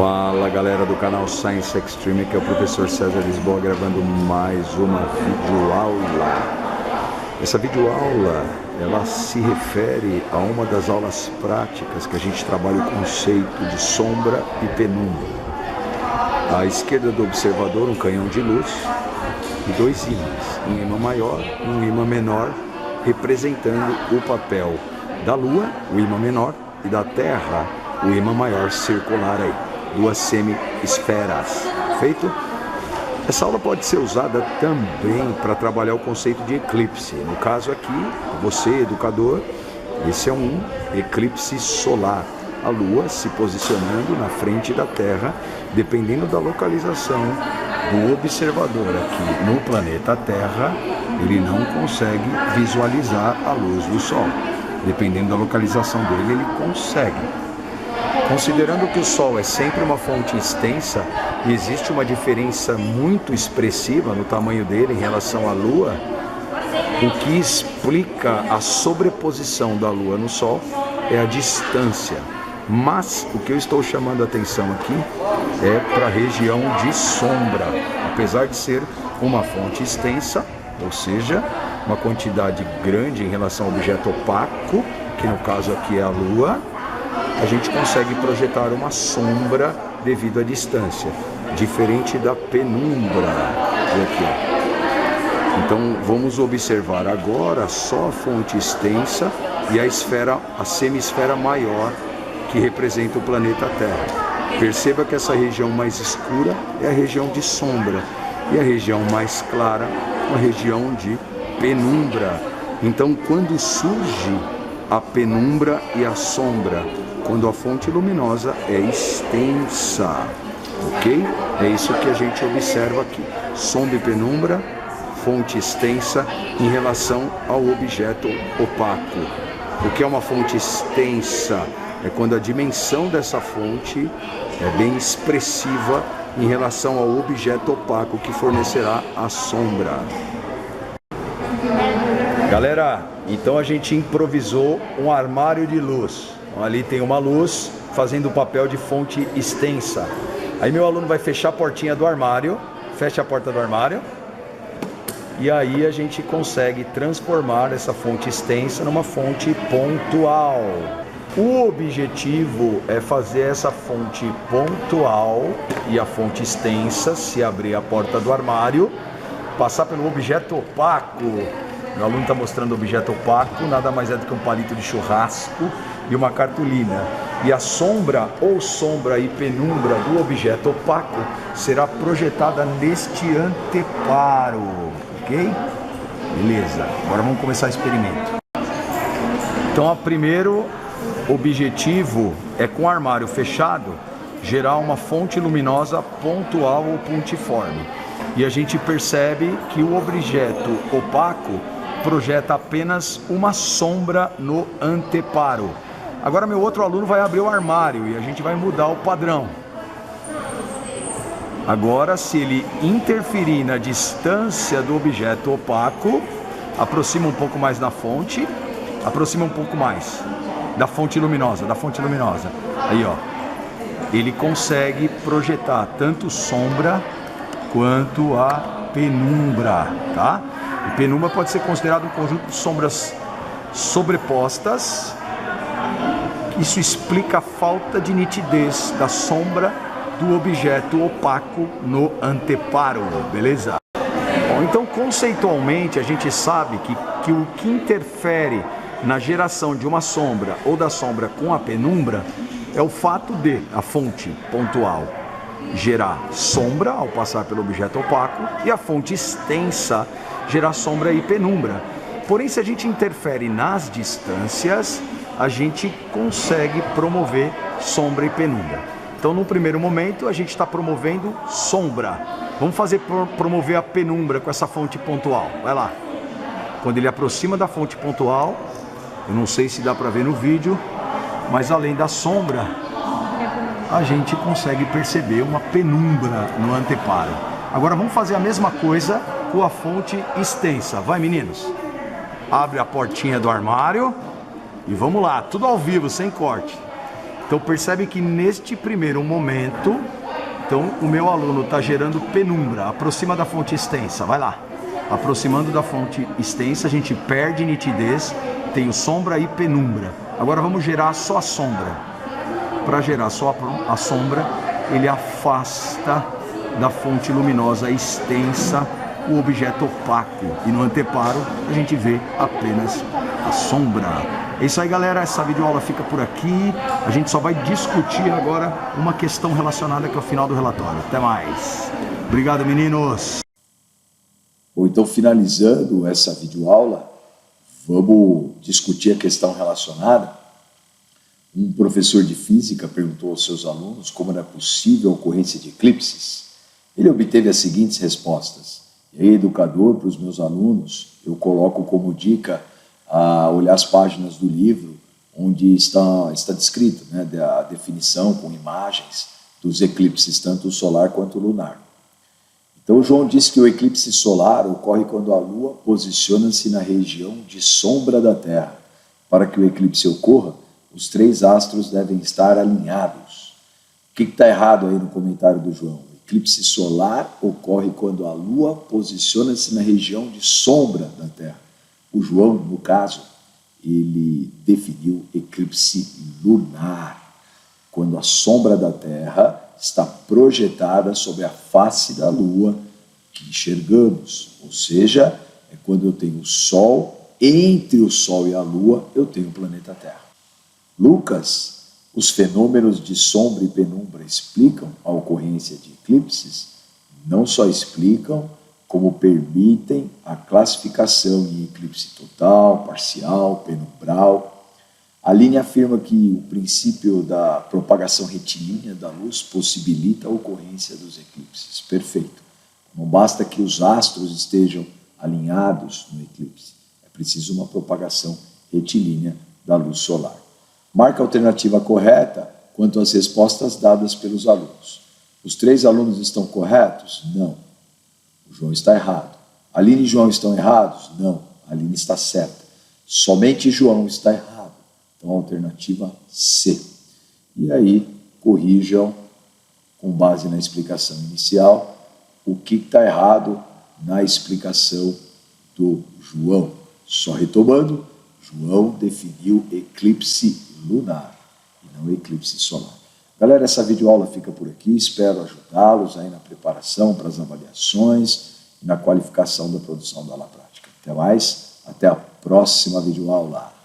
Fala galera do canal Science Extreme, que é o professor César Lisboa gravando mais uma videoaula. Essa videoaula, ela se refere a uma das aulas práticas que a gente trabalha o conceito de sombra e penumbra. À esquerda do observador, um canhão de luz e dois ímãs, um ímã maior e um ímã menor, representando o papel da Lua, o ímã menor, e da Terra, o ímã maior circular aí. Duas semi-esferas. Feito? Essa aula pode ser usada também para trabalhar o conceito de eclipse. No caso aqui, você, educador, esse é um eclipse solar. A Lua se posicionando na frente da Terra, dependendo da localização do observador aqui no planeta Terra, ele não consegue visualizar a luz do Sol. Dependendo da localização dele, ele consegue. Considerando que o Sol é sempre uma fonte extensa e existe uma diferença muito expressiva no tamanho dele em relação à Lua, o que explica a sobreposição da Lua no Sol é a distância. Mas o que eu estou chamando a atenção aqui é para a região de sombra. Apesar de ser uma fonte extensa, ou seja, uma quantidade grande em relação ao objeto opaco, que no caso aqui é a Lua, a gente consegue projetar uma sombra devido à distância, diferente da penumbra. Aqui. Então vamos observar agora só a fonte extensa e a esfera, a semi-esfera maior, que representa o planeta Terra. Perceba que essa região mais escura é a região de sombra e a região mais clara, a região de penumbra. Então quando surge a penumbra e a sombra, quando a fonte luminosa é extensa, ok? É isso que a gente observa aqui. Sombra e penumbra, fonte extensa em relação ao objeto opaco. O que é uma fonte extensa? É quando a dimensão dessa fonte é bem expressiva em relação ao objeto opaco que fornecerá a sombra. Galera, então a gente improvisou um armário de luz. Ali tem uma luz fazendo o papel de fonte extensa. Aí meu aluno vai fechar a portinha do armário, fecha a porta do armário, e aí a gente consegue transformar essa fonte extensa numa fonte pontual. O objetivo é fazer essa fonte pontual e a fonte extensa, se abrir a porta do armário, passar pelo objeto opaco. Meu aluno está mostrando o objeto opaco, nada mais é do que um palito de churrasco e uma cartolina. E a sombra ou sombra e penumbra do objeto opaco será projetada neste anteparo, ok? Beleza, agora vamos começar o experimento. Então, o primeiro objetivo é, com o armário fechado, gerar uma fonte luminosa pontual ou pontiforme. E a gente percebe que o objeto opaco projeta apenas uma sombra no anteparo. Agora meu outro aluno vai abrir o armário e a gente vai mudar o padrão. Agora, se ele interferir na distância do objeto opaco, aproxima um pouco mais da fonte, aproxima um pouco mais da fonte luminosa, Aí, ó, ele consegue projetar tanto sombra quanto a penumbra, tá? E penumbra pode ser considerado um conjunto de sombras sobrepostas. Isso explica a falta de nitidez da sombra do objeto opaco no anteparo, beleza? Bom, então conceitualmente a gente sabe que o que interfere na geração de uma sombra ou da sombra com a penumbra é o fato de a fonte pontual gerar sombra ao passar pelo objeto opaco e a fonte extensa gerar sombra e penumbra. Porém, se a gente interfere nas distâncias, a gente consegue promover sombra e penumbra. Então, no primeiro momento, a gente está promovendo sombra. Vamos promover a penumbra com essa fonte pontual. Vai lá. Quando ele aproxima da fonte pontual, eu não sei se dá para ver no vídeo, mas além da sombra, a gente consegue perceber uma penumbra no anteparo. Agora vamos fazer a mesma coisa com a fonte extensa. Vai, meninos. Abre a portinha do armário e vamos lá, tudo ao vivo, sem corte. Então percebe que neste primeiro momento, então o meu aluno está gerando penumbra, aproxima da fonte extensa, vai lá. Aproximando da fonte extensa, a gente perde nitidez, tenho sombra e penumbra. Agora vamos gerar só a sombra. Para gerar só a sombra, ele afasta da fonte luminosa extensa o objeto opaco. E no anteparo, a gente vê apenas a sombra. É isso aí, galera, essa videoaula fica por aqui. A gente só vai discutir agora uma questão relacionada que é o final do relatório. Até mais. Obrigado, meninos. Ou então, finalizando essa videoaula, vamos discutir a questão relacionada. Um professor de física perguntou aos seus alunos como era possível a ocorrência de eclipses. Ele obteve as seguintes respostas. E aí, educador, para os meus alunos, eu coloco como dica a olhar as páginas do livro onde está descrito, né, a definição com imagens dos eclipses, tanto o solar quanto o lunar. Então, João disse que o eclipse solar ocorre quando a Lua posiciona-se na região de sombra da Terra. Para que o eclipse ocorra, os 3 astros devem estar alinhados. O que está errado aí no comentário do João? O eclipse solar ocorre quando a Lua posiciona-se na região de sombra da Terra. O João, no caso, ele definiu eclipse lunar, quando a sombra da Terra está projetada sobre a face da Lua que enxergamos. Ou seja, é quando eu tenho o Sol, entre o Sol e a Lua, eu tenho o planeta Terra. Lucas, os fenômenos de sombra e penumbra explicam a ocorrência de eclipses? Não só explicam, como permitem a classificação em eclipse total, parcial, penumbral. A linha afirma que o princípio da propagação retilínea da luz possibilita a ocorrência dos eclipses. Perfeito. Não basta que os astros estejam alinhados no eclipse. É preciso uma propagação retilínea da luz solar. Marca a alternativa correta quanto às respostas dadas pelos alunos. Os 3 alunos estão corretos? Não. O João está errado. Aline e João estão errados? Não. A Aline está certa. Somente João está errado. Então, a alternativa C. E aí, corrijam, com base na explicação inicial, o que está errado na explicação do João. Só retomando, João definiu eclipse lunar e não eclipse solar. Galera, essa videoaula fica por aqui. Espero ajudá-los aí na preparação para as avaliações e na qualificação da produção da aula prática. Até mais, até a próxima videoaula.